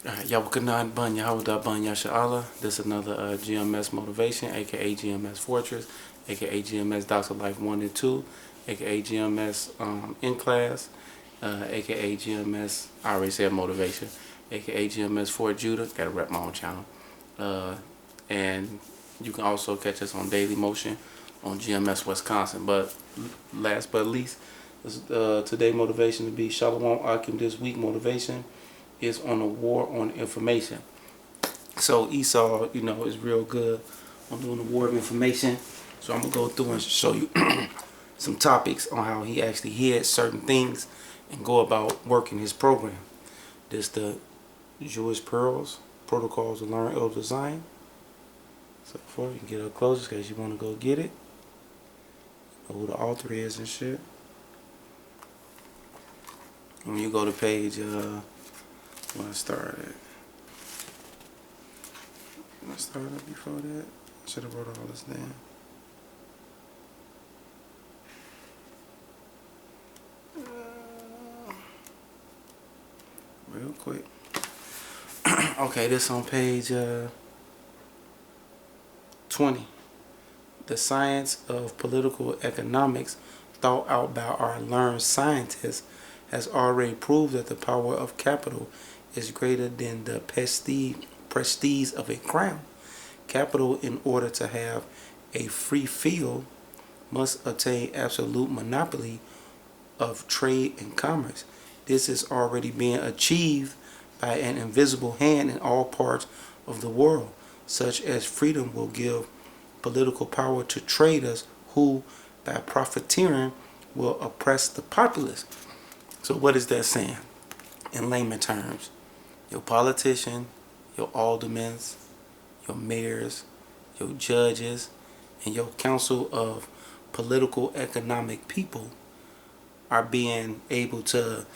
Yawakanaan Ban Yahuda Ban Yasha'Allah. This is another GMS Motivation, aka GMS Fortress, aka GMS Doctor Life 1 and 2, aka GMS in class, aka GMS, I already said Motivation, aka GMS Fort Judah. Gotta rep my own channel. And you can also catch us on Daily Motion on GMS Wisconsin. But last but least, today motivation to be Shalom Akim. This week motivation is on a war on information. So Esau, is real good on doing the war of information. So I'm gonna go through and show you some topics on how he actually hid certain things and go about working his program. This the Jewish Pearls, Protocols to Learn Elder Design. So before you can get up close, in case you want to go get it, know who the author is and shit. When you go to page, when I started before that, I should have wrote all this down. Real quick. Okay, this on page 20. The science of political economics, thought out by our learned scientists, has already proved that the power of capital is greater than the prestige of a crown. Capital, in order to have a free field, must attain absolute monopoly of trade and commerce. This is already being achieved by an invisible hand in all parts of the world, such as freedom will give political power to traders who, by profiteering, will oppress the populace. So what is that saying? In layman terms, your politician, your aldermen, your mayors, your judges, and your council of political economic people are being able to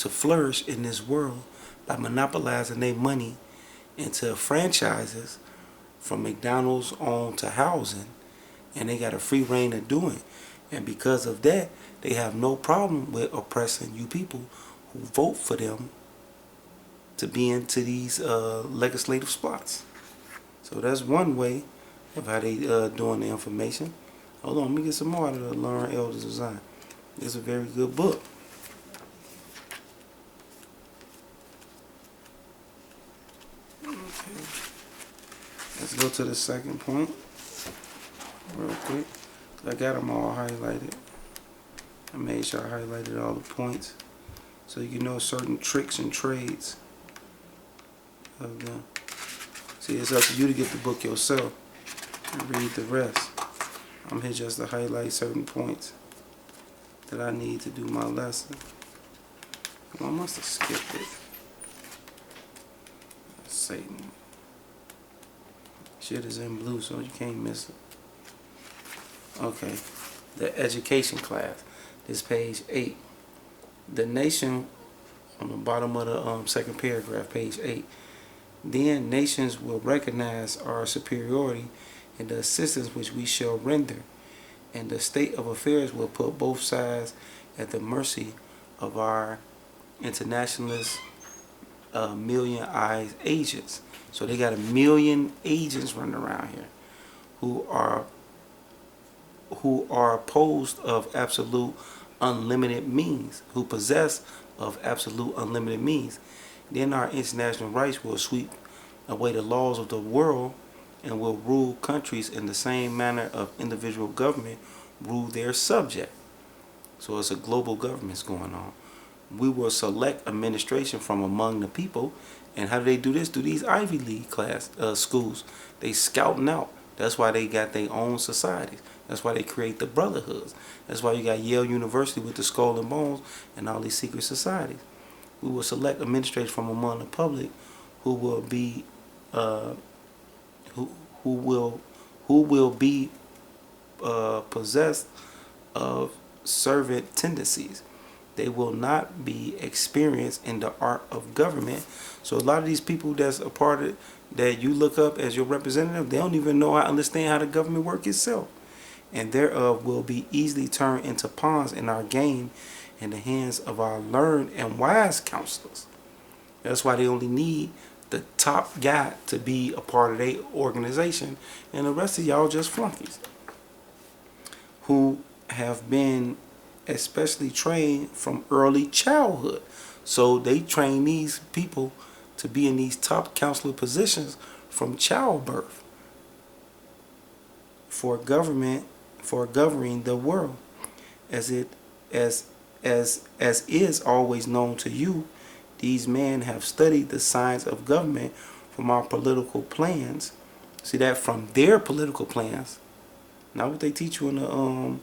flourish in this world by monopolizing their money into franchises from McDonald's on to housing, and they got a free reign of doing. And because of that, they have no problem with oppressing you people who vote for them to be into these legislative spots. So that's one way of how they doing the information. Hold on, let me get some more out of the Learn Elders Design. It's a very good book. Okay. Let's go to the second point real quick. I got them all highlighted. I made sure I highlighted all the points so you can know certain tricks and trades of them. See, it's up to you to get the book yourself and read the rest. I'm here just to highlight certain points that I need to do my lesson. Well, I must have skipped it. Satan. Shit is in blue, so you can't miss it. Okay, the education class. This page 8. The nation, on the bottom of the second paragraph, page 8. Then nations will recognize our superiority in the assistance which we shall render, and the state of affairs will put both sides at the mercy of our internationalist million-eyed agents. So they got 1 million agents running around here who are opposed of absolute unlimited means, who possess of absolute unlimited means. Then our international rights will sweep away the laws of the world and will rule countries in the same manner of individual government rule their subject. So it's a global government's going on. We will select administration from among the people. And how do they do this? Through these Ivy League schools. They scouting out. That's why they got their own societies. That's why they create the brotherhoods. That's why you got Yale University with the Skull and Bones and all these secret societies. We will select administrators from among the public who will be possessed of servant tendencies. They will not be experienced in the art of government. So a lot of these people that's a part of that you look up as your representative, they don't even know how to understand how the government works itself, and thereof will be easily turned into pawns in our game in the hands of our learned and wise counselors. That's why they only need the top guy to be a part of their organization, and the rest of y'all just flunkies who have been especially trained from early childhood. So they train these people to be in these top counselor positions from childbirth for government, for governing the world. As it as is always known to you, these men have studied the science of government from our political plans. See that, from their political plans, not what they teach you in the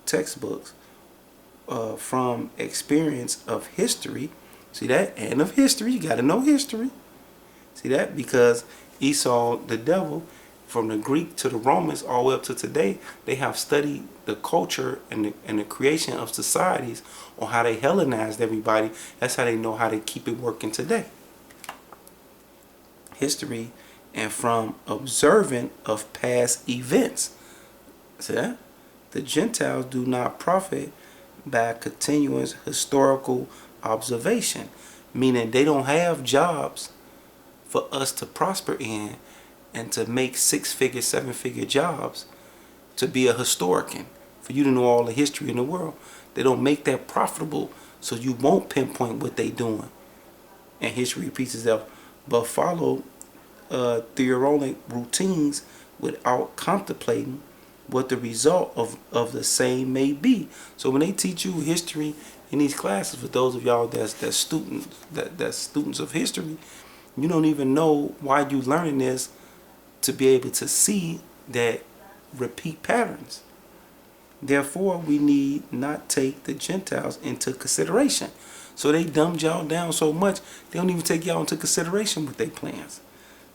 textbooks. From experience of history. See that? And of history. You got to know history. See that? Because Esau, the devil, from the Greek to the Romans all the way up to today, they have studied the culture and the creation of societies on how they Hellenized everybody. That's how they know how to keep it working today. History, and from observant of past events. See that? The Gentiles do not profit by continuous historical observation, meaning they don't have jobs for us to prosper in and to make 6-figure, 7-figure jobs to be a historian, for you to know all the history in the world. They don't make that profitable, so you won't pinpoint what they doing. And history repeats itself, but follow theoronic routines without contemplating what the result of the same may be. So when they teach you history in these classes, for those of y'all that's students of history, you don't even know why you learning this, to be able to see that repeat patterns. Therefore, we need not take the Gentiles into consideration. So they dumbed y'all down so much, they don't even take y'all into consideration with their plans.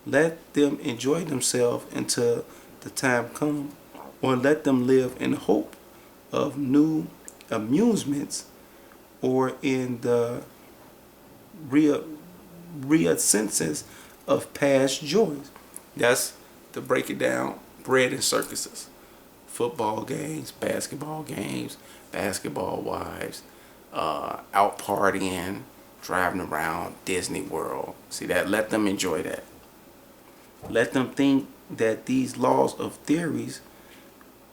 Let them enjoy themselves until the time comes, or let them live in hope of new amusements, or in the reascences of past joys. That's to break it down, bread and circuses. Football games, basketball wives, out partying, driving around Disney World. See that? Let them enjoy that. Let them think that these laws of theories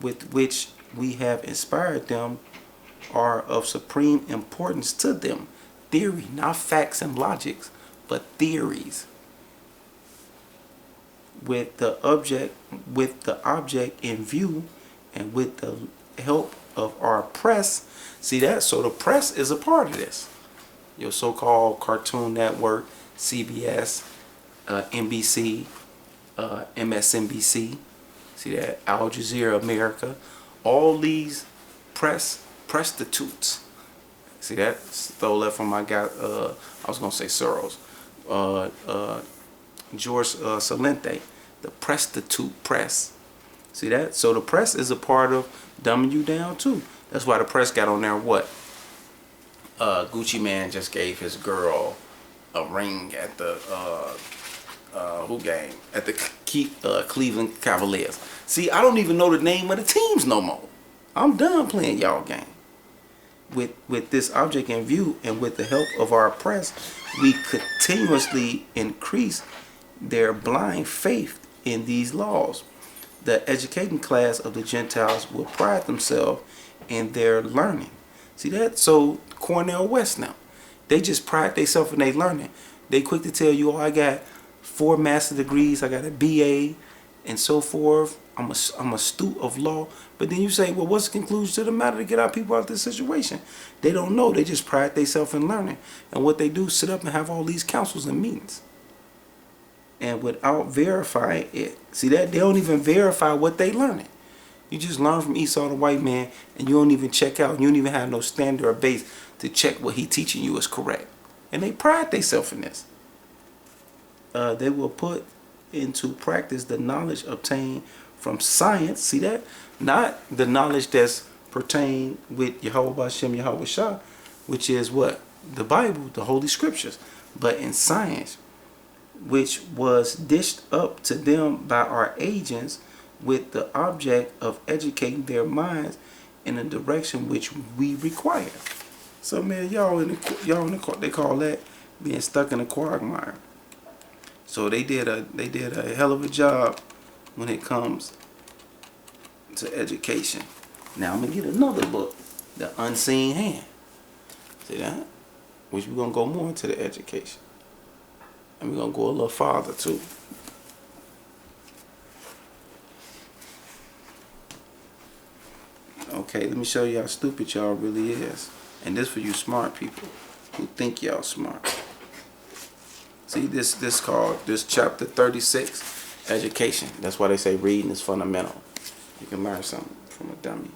with which we have inspired them are of supreme importance to them. Theory, not facts and logics, but theories. With the object in view, and with the help of our press. See that? So the press is a part of this. Your so-called Cartoon Network, CBS, NBC, MSNBC. See that? Al Jazeera America. All these prostitutes. See that? Stole that from my guy, I was going to say Soros. George Salente. The prostitute press. See that? So the press is a part of dumbing you down too. That's why the press got on there. What? Gucci Man just gave his girl a ring at the who game? At the Cleveland Cavaliers. See, I don't even know the name of the teams no more. I'm done playing y'all game. With this object in view, and with the help of our press, we continuously increase their blind faith in these laws. The educating class of the Gentiles will pride themselves in their learning. See that? So Cornell West now, they just pride themselves in their learning. They quick to tell you, oh, I got 4 master's degrees, I got a BA, and so forth. I'm a student of law. But then you say, well, what's the conclusion to the matter to get our people out of this situation? They don't know. They just pride themselves in learning. And what they do is sit up and have all these councils and meetings. And without verifying it. See that? They don't even verify what they learning. You just learn from Esau the white man, and you don't even check out. You don't even have no standard or base to check what he teaching you is correct. And they pride themselves in this. They will put into practice the knowledge obtained from science. See that? Not the knowledge that's pertained with Yahweh Bashem Yahweh Shah, which is what? The Bible, the Holy Scriptures. But in science, which was dished up to them by our agents with the object of educating their minds in a direction which we require. So man, y'all in the court, they call that being stuck in a quagmire. So they did a hell of a job when it comes to education. Now I'm gonna get another book, The Unseen Hand. See that? Which we're gonna go more into the education. And we're gonna go a little farther too. Okay, let me show you how stupid y'all really is. And this for you smart people who think y'all smart. See this chapter 36, education. That's why they say reading is fundamental. You can learn something from a dummy.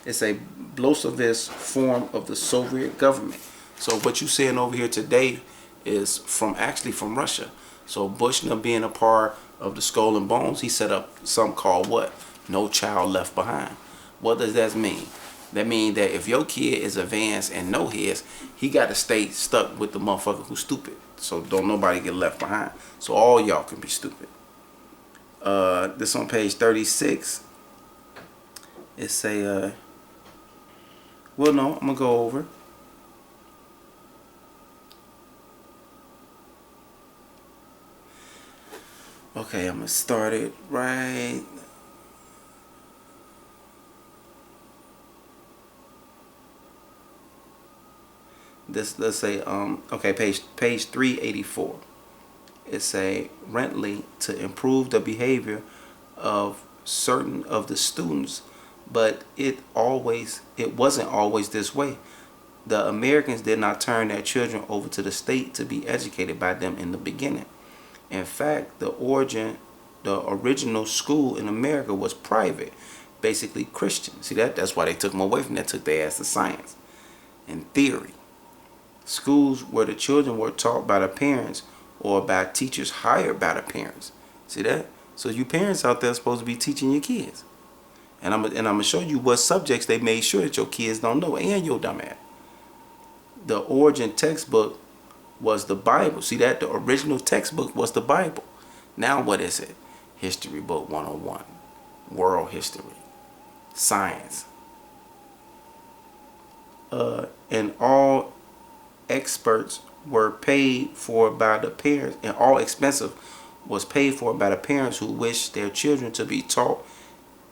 It's a Bolshevist form of the Soviet government. So what you seeing over here today is actually from Russia. So Bushnell being a part of the Skull and Bones, he set up something called what? No Child Left Behind. What does that mean? That means that if your kid is advanced and know his, he got to stay stuck with the motherfucker who's stupid. So don't nobody get left behind. So all y'all can be stupid. This on page 36. It say, well, no, I'm going to go over. Okay, I'm going to start it right. Let's say, okay, page 384. It say, Rentley to improve the behavior of certain of the students, but it wasn't always this way. The Americans did not turn their children over to the state to be educated by them in the beginning. In fact, the original school in America was private, basically Christian. See that? That's why they took them away from that, took their ass to science and theory. Schools where the children were taught by the parents or by teachers hired by the parents. See that? So you parents out there are supposed to be teaching your kids. And I'm gonna show you what subjects they made sure that your kids don't know, and your dumb ass. The origin textbook was the Bible. See that? The original textbook was the Bible. Now what is it? History book 101. World history. Science. And all experts were paid for by the parents, and all expensive was paid for by the parents who wished their children to be taught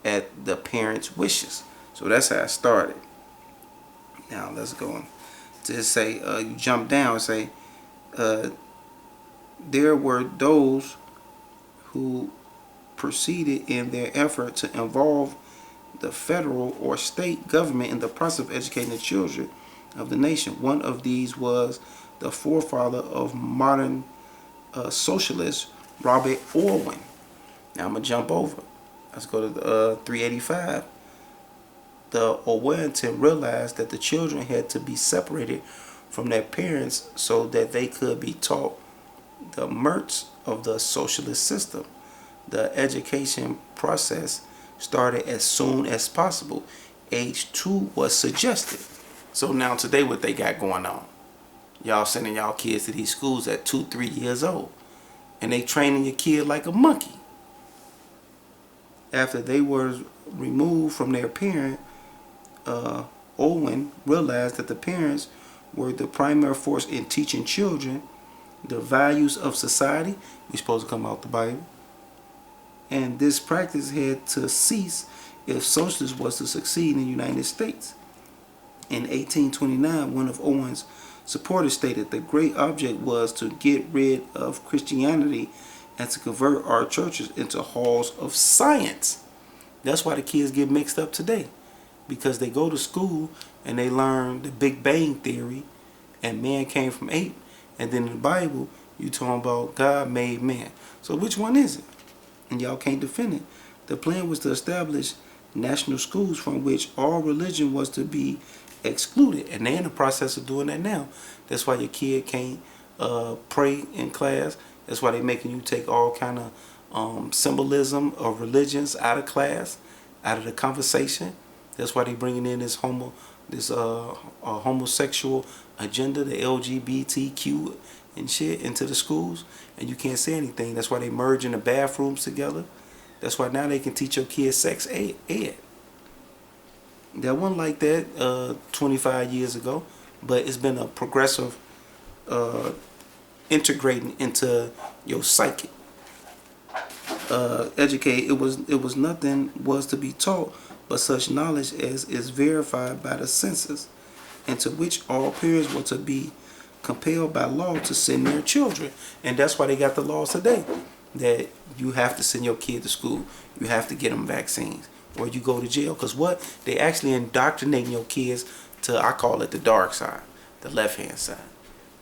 at the parents' wishes. So that's how it started. Now let's go on to say, you jump down and say, there were those who proceeded in their effort to involve the federal or state government in the process of educating the children of the nation. One of these was the forefather of modern socialist, Robert Orwin. Now I'm going to jump over. Let's go to 385. The Orwellian realized that the children had to be separated from their parents so that they could be taught the merits of the socialist system. The education process started as soon as possible. Age 2 was suggested. So now today what they got going on? Y'all sending y'all kids to these schools at 2-3 years old. And they training your kid like a monkey. After they were removed from their parent, Owen realized that the parents were the primary force in teaching children the values of society. We're supposed to come out the Bible. And this practice had to cease if socialism was to succeed in the United States. In 1829, one of Owen's supporters stated the great object was to get rid of Christianity and to convert our churches into halls of science. That's why the kids get mixed up today, because they go to school and they learn the Big Bang Theory and man came from ape, and then in the Bible you talking about God made man. So which one is it? And y'all can't defend it. The plan was to establish national schools from which all religion was to be excluded, and they're in the process of doing that now. That's why your kid can't pray in class. That's why they're making you take all kind of symbolism of religions out of class, out of the conversation. That's why they bringing in this homosexual agenda, the LGBTQ and shit into the schools, and you can't say anything. That's why they merging the bathrooms together. That's why now they can teach your kids sex ed. That wasn't like that 25 years ago, but it's been a progressive integrating into your psyche. Educate, it was nothing was to be taught but such knowledge as is verified by the senses, into which all parents were to be compelled by law to send their children. And that's why they got the laws today, that you have to send your kid to school, you have to get them vaccines, or you go to jail. Because what? They actually indoctrinating your kids to, I call it the dark side, the left hand side.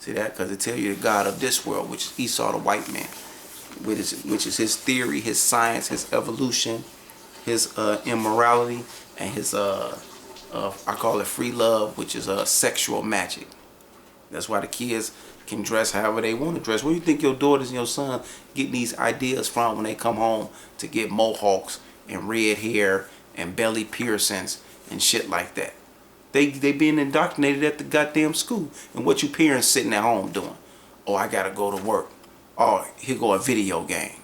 See that? Because it tell you the God of this world, which is Esau, the white man, which is his theory, his science, his evolution, his immorality, and his I call it free love, which is sexual magic. That's why the kids can dress however they want to dress. Where do you think your daughters and your son getting these ideas from when they come home to get mohawks and red hair and belly piercings and shit like that? They being indoctrinated at the goddamn school. And what you parents sitting at home doing? Oh, I gotta go to work. Oh, here go a video game.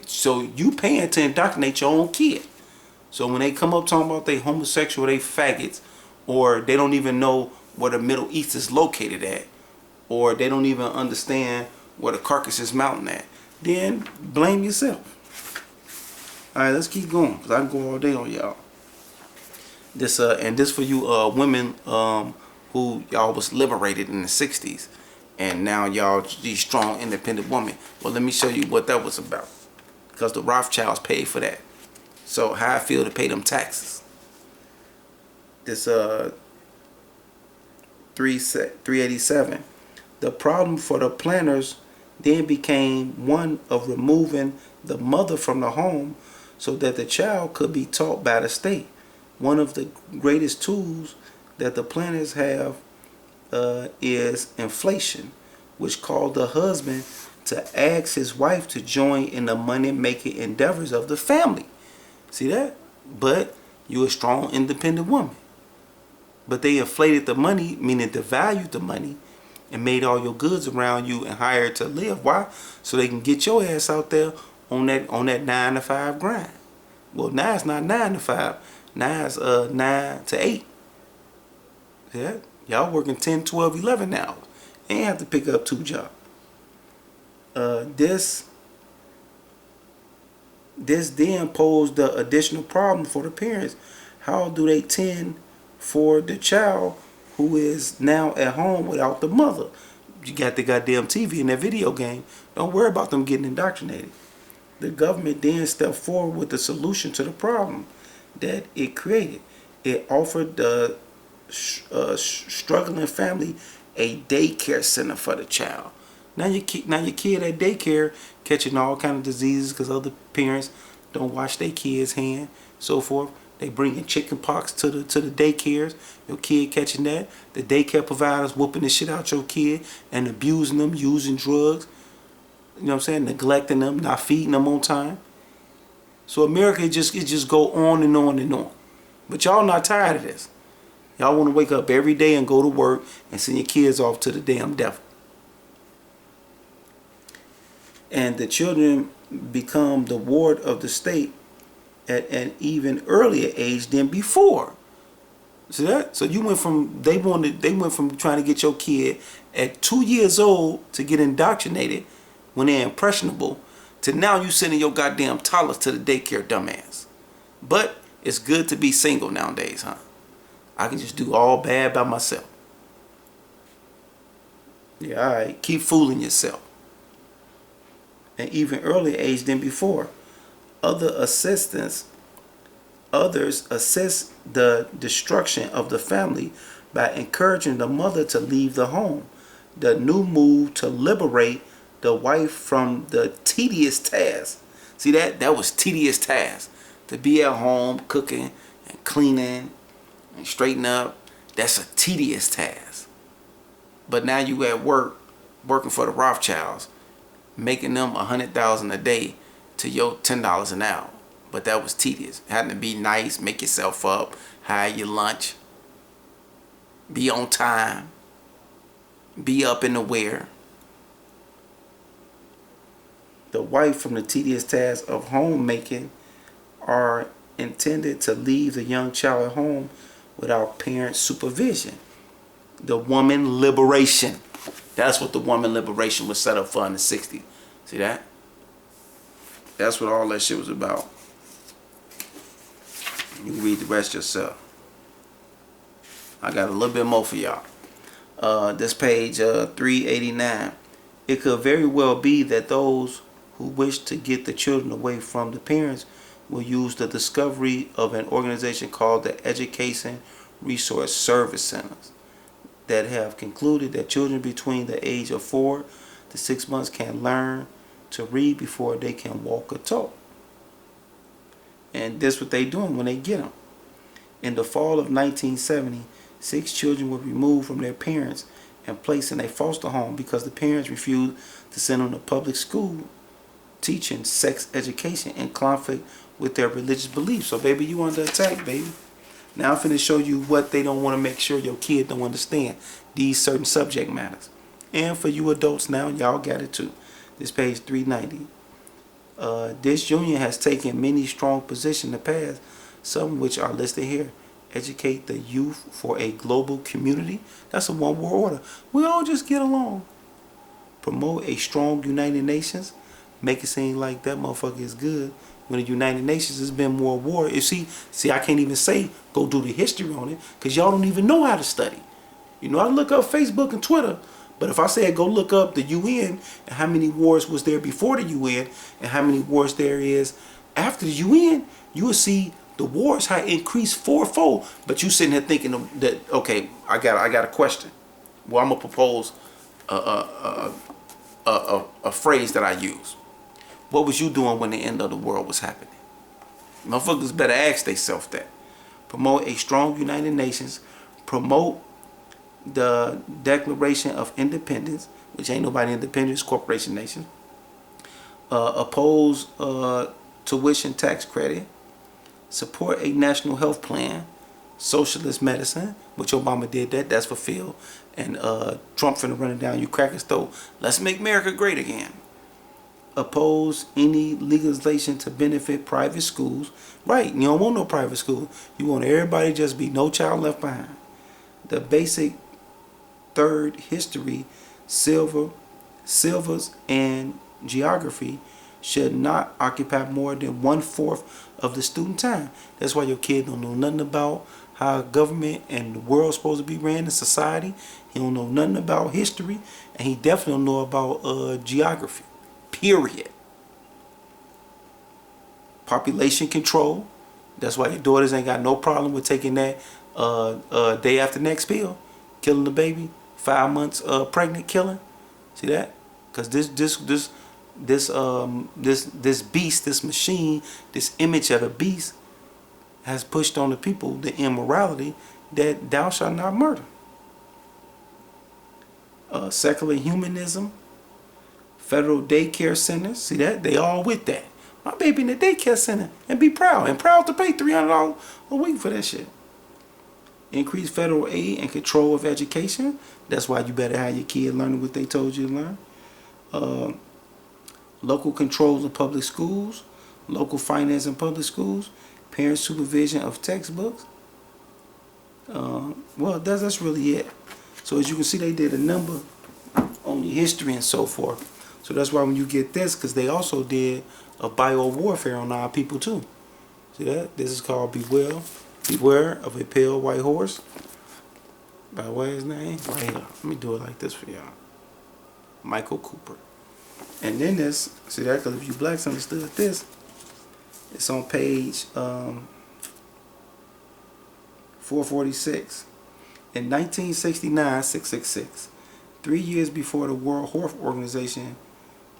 So you paying to indoctrinate your own kid. So when they come up talking about they homosexual, they faggots, or they don't even know where the Middle East is located at, or they don't even understand where the Caucasus Mountain at, then blame yourself. Alright, let's keep going, because I can go all day on y'all. This and this for you women who y'all was liberated in the 60s, and now y'all these strong independent women. Well, let me show you what that was about, because the Rothschilds paid for that. So how I feel to pay them taxes. This 387. The problem for the planners then became one of removing the mother from the home so that the child could be taught by the state. One of the greatest tools that the planners have is inflation, which called the husband to ask his wife to join in the money-making endeavors of the family. See that? But you're a strong, independent woman. But they inflated the money, meaning devalued the money, and made all your goods around you and hired to live. Why? So they can get your ass out there on that 9 to 5 grind. Well, now it's not 9 to 5. Now it's 9 to 8. Yeah, y'all working 10, 12, 11 hours. And have to pick up 2 jobs. This then posed the additional problem for the parents. How do they tend for the child who is now at home without the mother? You got the goddamn TV and that video game. Don't worry about them getting indoctrinated. The government then stepped forward with the solution to the problem that it created. It offered the struggling family a daycare center for the child. Now your kid at daycare catching all kind of diseases because other parents don't wash their kids' hand, so forth. They bringing chicken pox to the daycares. Your kid catching that. The daycare providers whooping the shit out your kid and abusing them, using drugs. You know what I'm saying? Neglecting them, not feeding them on time. So America, it just go on and on and on. But y'all not tired of this. Y'all want to wake up every day and go to work and send your kids off to the damn devil. And the children become the ward of the state at an even earlier age than before. See that? So you went from they went from trying to get your kid at 2 years old to get indoctrinated when they're impressionable, to now you sending your goddamn toddlers to the daycare, dumbass. But it's good to be single nowadays, huh? I can just do all bad by myself. Yeah, alright. Keep fooling yourself. An even earlier age than before. Others assist the destruction of the family by encouraging the mother to leave the home. The new move to liberate the wife from the tedious task. See that was tedious task. To be at home cooking and cleaning and straightening up, that's a tedious task. But now you at work working for the Rothschilds, making them $100,000 a day to your $10 an hour. But that was tedious. Having to be nice, make yourself up, hire your lunch, be on time, be up in the wear. The wife from the tedious task of homemaking are intended to leave the young child at home without parent supervision. The woman liberation. That's what the woman liberation was set up for in the 60s. See that? That's what all that shit was about. You can read the rest yourself. I got a little bit more for y'all. This page 389. It could very well be that those who wish to get the children away from the parents will use the discovery of an organization called the Education Resource Service Centers that have concluded that children between the age of 4 to 6 months can learn to read before they can walk or talk. And this is what they doing when they get them. In the fall of 1970, 6 children were removed from their parents and placed in a foster home because the parents refused to send them to public school teaching sex education in conflict with their religious beliefs. So baby, you under attack, baby. Now I'm finna show you what they don't want to make sure your kid don't understand. These certain subject matters. And for you adults now, y'all got it too. This page 390. This union has taken many strong positions in the past, some of which are listed here. Educate the youth for a global community. That's a one-world order. We all just get along. Promote a strong United Nations. Make it seem like that motherfucker is good. When the United Nations has been more war. You see, I can't even say go do the history on it because y'all don't even know how to study. You know, I look up Facebook and Twitter, but if I said go look up the UN and how many wars was there before the UN and how many wars there is after the UN, you will see the wars had increased fourfold. But you sitting here thinking that okay, I got a question. Well, I'm gonna propose a phrase that I use. What was you doing when the end of the world was happening? Motherfuckers better ask themselves that. Promote a strong United Nations. Promote the Declaration of Independence, which ain't nobody independent, it's corporation nation. Oppose tuition tax credit. Support a national health plan. Socialist medicine, which Obama did that, that's fulfilled. And Trump finna run it down you crackers throat. Let's make America great again. Oppose any legalization to benefit private schools. Right, you don't want no private school. You want everybody just be no child left behind. The basic third history, silvers, and geography should not occupy more than 1/4 of the student time. That's why your kid don't know nothing about how government and the world's supposed to be ran in society. He don't know nothing about history, and he definitely don't know about geography. Period. Population control. That's why your daughters ain't got no problem with taking that day after next pill, killing the baby, 5 months pregnant, killing. See that? Because this beast, this machine, this image of a beast has pushed on the people the immorality that thou shalt not murder. Secular humanism. Federal daycare centers, see that? They all with that. My baby in the daycare center and be proud. And proud to pay $300 a week for that shit. Increase federal aid and control of education. That's why you better have your kid learning what they told you to learn. Local controls of public schools. Local finance in public schools. Parent supervision of textbooks. Well, that's really it. So as you can see, they did a number on your history and so forth. So that's why when you get this, because they also did a bio-warfare on our people too. See that? This is called Beware of a Pale White Horse. By the way, his name? Right here. Let me do it like this for y'all. Michael Cooper. And then this, see that? Because if you blacks understood this, it's on page 446. In 1969, 666, 3 years before the World Health Organization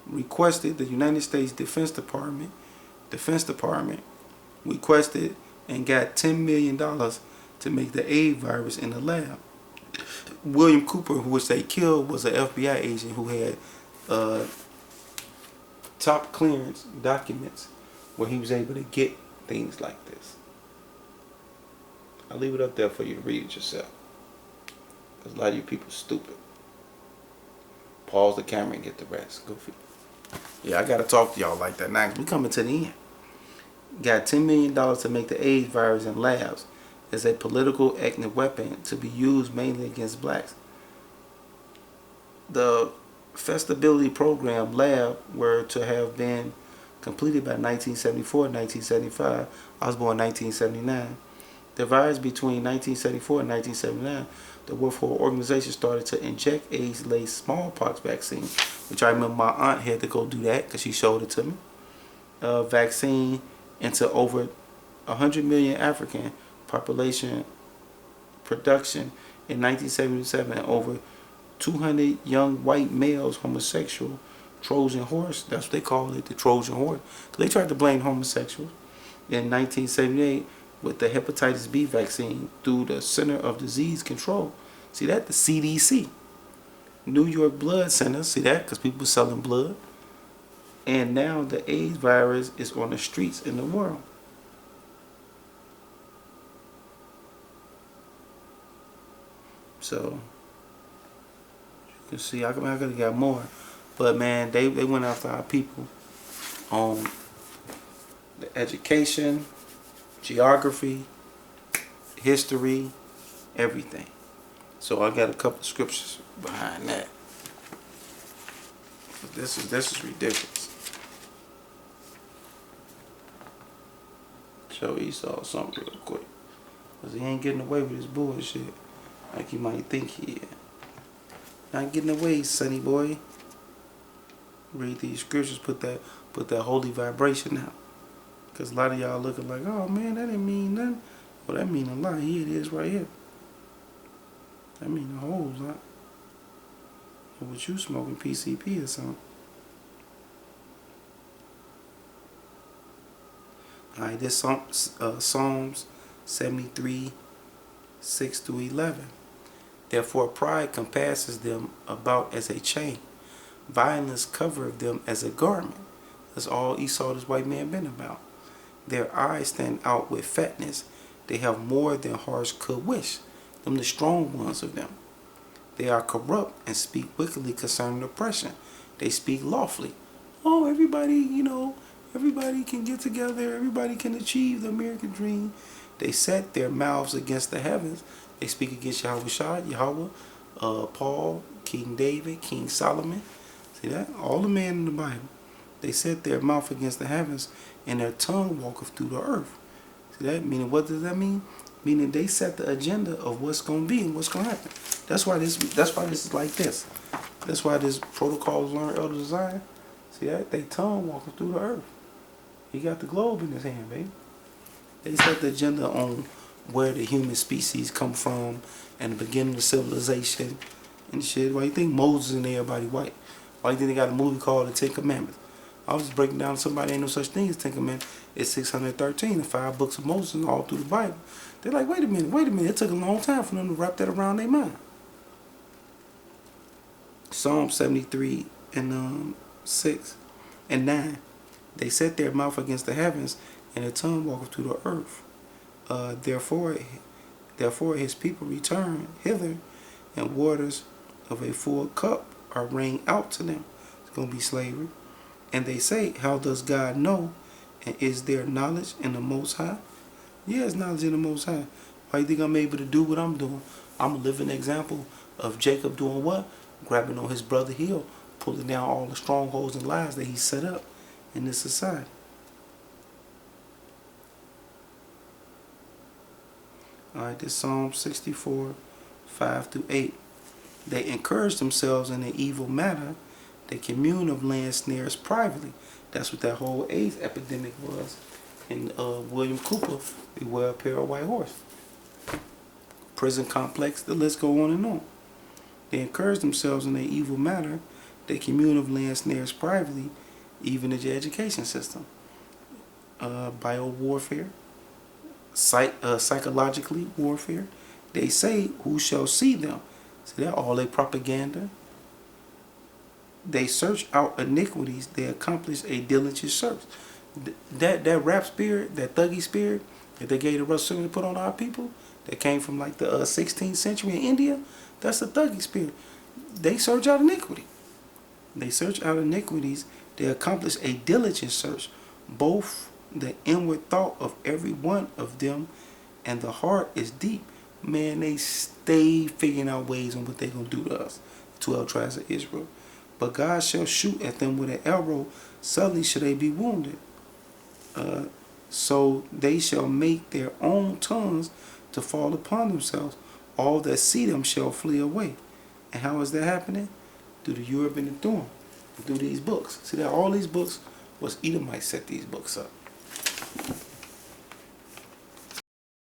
requested, the United States Defense Department requested and got $10 million to make the AIDS virus in the lab. William Cooper, who which they killed, was an FBI agent who had top clearance documents where he was able to get things like this. I'll leave it up there for you to read it yourself. Because a lot of you people are stupid. Pause the camera and get the rest. Goofy. Yeah, I got to talk to y'all like that now. We coming to the end. Got $10 million to make the AIDS virus in labs as a political ethnic weapon to be used mainly against blacks. The feasibility program lab were to have been completed by 1974 and 1975. I was born in 1979. The virus between 1974 and 1979, the World Health Organization started to inject AIDS-laced smallpox vaccine, which I remember my aunt had to go do that because she showed it to me. Vaccine into over 100 million African population production in 1977, and over 200 young white males homosexual Trojan horse. That's what they call it, the Trojan horse. They tried to blame homosexuals in 1978 with the hepatitis B vaccine through the Center of Disease Control. See that? The CDC. New York Blood Center. See that? Because people selling blood. And now the AIDS virus is on the streets in the world. So you can see, I could have got more, but man, they went after our people on the education, geography, history, everything. So I got a couple of scriptures behind that. This is ridiculous. Show Esau something real quick, cause he ain't getting away with his bullshit like you might think he is. Not getting away, sonny boy. Read these scriptures, put that holy vibration out. Cause a lot of y'all looking like, oh man, that didn't mean nothing. Well, that mean a lot. Here it is right here. That mean a whole lot. And what you smoking, PCP or something? Alright, this Psalms 73, 6 through 11. Therefore pride compasses them about as a chain. Violence covereth them as a garment. That's all Esau, this white man, been about. Their eyes stand out with fatness. They have more than hearts could wish. Them the strong ones of them. They are corrupt and speak wickedly concerning oppression. They speak lawfully. Oh, everybody, everybody can get together. Everybody can achieve the American dream. They set their mouths against the heavens. They speak against Yahweh, Paul, King David, King Solomon. See that? All the men in the Bible. They set their mouth against the heavens, and their tongue walketh through the earth. See that? Meaning, what does that mean? Meaning they set the agenda of what's going to be and what's going to happen. That's why this is like this. That's why this protocol is learned elder design. See that? They tongue walking through the earth. He got the globe in his hand, baby. They set the agenda on where the human species come from and the beginning of civilization and shit. Why you think Moses and everybody white? Why you think they got a movie called The Ten Commandments? I was just breaking down to somebody, ain't no such thing as Ten Commandments. It's 613, the 5 books of Moses all through the Bible. They're like, wait a minute. It took a long time for them to wrap that around their mind. Psalm 73 and 6 and 9. They set their mouth against the heavens, and their tongue walketh through the earth. Therefore his people return hither, and waters of a full cup are rained out to them. It's going to be slavery. And they say, how does God know? And is there knowledge in the Most High? Yeah, it's knowledge in the Most High. Why do you think I'm able to do what I'm doing? I'm a living example of Jacob doing what? Grabbing on his brother heel, pulling down all the strongholds and lies that he set up in this society. Alright, this Psalm 64, 5 through 8. They encourage themselves in an evil matter. They commune of land snares privately. That's what that whole AIDS epidemic was. In William Cooper, Beware a Pair of White Horse. Prison complex, the list go on and on. They encourage themselves in an evil matter. They commune of land snares privately, even in the education system. Bio warfare. Psychologically warfare. They say, who shall see them? See that? All their propaganda. They search out iniquities. They accomplish a diligent search. That rap spirit, that thuggy spirit that they gave to Russell to put on our people, that came from like the 16th century in India, that's the thuggy spirit. They search out iniquity. They search out iniquities. They accomplish a diligent search. Both the inward thought of every one of them and the heart is deep. Man, they stay figuring out ways on what they gonna do to us. 12 tribes of Israel. But God shall shoot at them with an arrow, suddenly shall they be wounded. So they shall make their own tongues to fall upon themselves. All that see them shall flee away. And how is that happening? Through the Urim and the Thummim, through these books. See that all these books was Edomites set these books up.